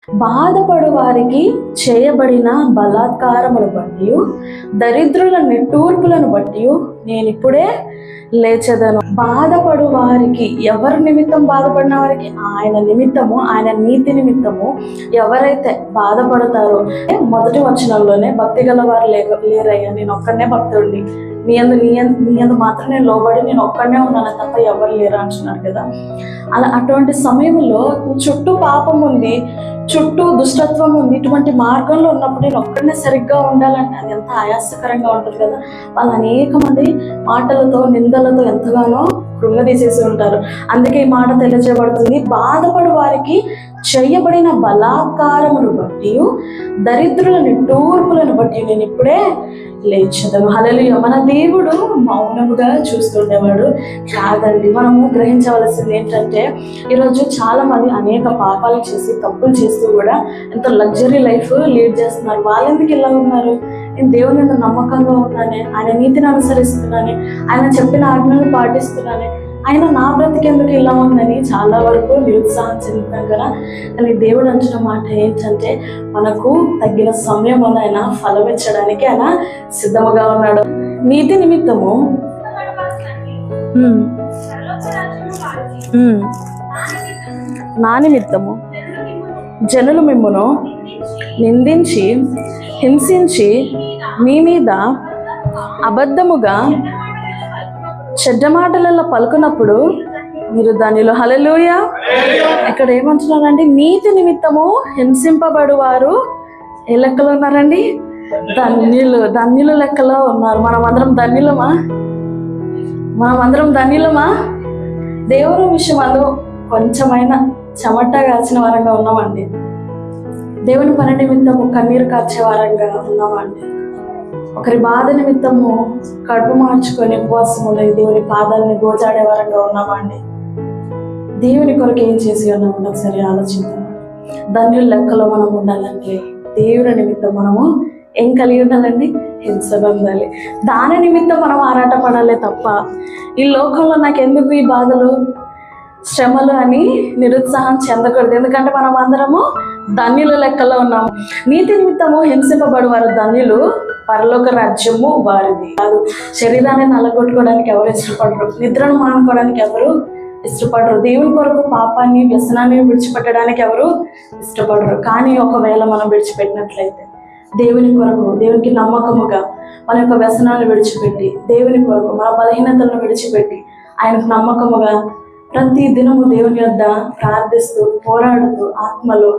బాధపడు వారికి చేయబడిన బలాత్కారమును బట్టి, దరిద్రుల నిట్టూర్పులను బట్టి నేను ఇప్పుడే లేచెదను. బాధపడు వారికి, ఎవరి నిమిత్తం బాధపడిన వారికి? ఆయన నిమిత్తము, ఆయన నీతి నిమిత్తము ఎవరైతే బాధపడతారో, మొదటి వచనంలోనే భక్తి గల వారు లేరయ్యా, నేను ఒక్కడనే భక్తుడిని, నీ అందు మాత్రం నేను లోబడి నేను ఒక్కడనే ఉన్నాను తప్ప ఎవరు లేరు అంటున్నారు కదా. అటువంటి సమయంలో చుట్టూ పాపం ఉంది, చుట్టూ దుష్టత్వం ఉంది, ఇటువంటి మార్గంలో ఉన్నప్పుడు నేను ఒక్కడనే సరిగ్గా ఉండాలంటే అది ఎంత ఆయాసకరంగా ఉంటుంది కదా. వాళ్ళు అనేక మంది మాటలతో నిందలతో ఎంతగానో కృంగదీసేసి ఉంటారు. అందుకే ఈ మాట తెలియజేయబడుతుంది, బాధపడు వారికి చేయబడిన బలాత్కారమును బట్టి, దరిద్రుల నిట్టూర్పులను బట్టి నేను ఇప్పుడే లేచెదను. హల్లెలూయా. మన దేవుడు మౌనముగా చూస్తుండేవాడు కాదండి. మనము గ్రహించవలసింది ఏంటంటే, ఈరోజు చాలా మంది అనేక పాపాలు చేసి తప్పులు చేస్తూ కూడా ఎంతో లగ్జరీ లైఫ్ లీడ్ చేస్తున్నారు. వాళ్ళెందుకు ఇలా ఉన్నారు? నేను దేవుని మీద నమ్మకంగా ఉన్నానే, ఆయన నీతిని అనుసరిస్తున్నానే, ఆయన చెప్పిన ఆజ్ఞలను పాటిస్తున్నానే, ఆయన నా బ్రతికెందుకు ఇలా ఉందని చాలా వరకు నిరుత్సాహం చెందుతాం కదా. కానీ దేవుడు అంటున్న మాట ఏంటంటే, మనకు తగిన సమయం ఆయన ఫలమిచ్చడానికి ఆయన సిద్ధముగా ఉన్నాడు. నీతి నిమిత్తము నా నిమిత్తము జనులు మిమ్మును నిందించి హింసించి మీ మీద అబద్ధముగా చెడ్డ మాటలలో పలుకున్నప్పుడు మీరు దానిలో హల్లెలూయా. ఇక్కడ ఏమంటున్నారండి? నీతి నిమిత్తము హింసింపబడు వారు ఏ లెక్కలో ఉన్నారండి? ధన్యులు లెక్కలో ఉన్నారు. మనమందరం ధన్యులమా? దేవుని విషయం కొంచెమైనా చెమట కాల్చిన వారంగా ఉన్నామండి. దేవుని పని నిమిత్తము కన్నీరు కార్చే వారంగా ఉన్నామండి. ఒకరి బాధ నిమిత్తము కడుపు మార్చుకొని ఉపవాసములు దేవుని పాదాలని గోజాడే వారంగా ఉన్నామండి. దేవుని కొరకు ఏం చేసి ఉన్నామండి ఒకసారి ఆలోచిద్దాం. ధన్యుల లెక్కలో మనం ఉండాలంటే దేవుని నిమిత్తం మనము ఏం కలిగి ఉండాలండి? హింస పొందాలి. దాని నిమిత్తం మనం ఆరాటపడాలి తప్ప ఈ లోకంలో నాకు ఎందుకు ఈ బాధలు శ్రమలు అని నిరుత్సాహం చెందకూడదు. ఎందుకంటే మనం అందరము ధన్యుల లెక్కలో ఉన్నాము. నీతి నిమిత్తము హింసింపబడు వారు ధన్యులు, పరలోక రాజ్యము వారిది. కాదు, శరీరాన్ని నల్లగొట్టుకోవడానికి ఎవరు ఇష్టపడరు, నిద్రను మానుకోవడానికి ఎవరు ఇష్టపడరు, దేవుని కొరకు పాపాన్ని వ్యసనాన్ని విడిచిపెట్టడానికి ఎవరు ఇష్టపడరు. కానీ ఒకవేళ మనం విడిచిపెట్టినట్లయితే దేవుని కొరకు, దేవునికి నమ్మకముగా మన యొక్క వ్యసనాన్ని విడిచిపెట్టి, దేవుని కొరకు మన బలహీనతలను విడిచిపెట్టి ఆయనకు నమ్మకముగా ప్రతి దినము దేవుని యొద్ద ప్రార్థిస్తూ పోరాడుతూ ఆత్మలో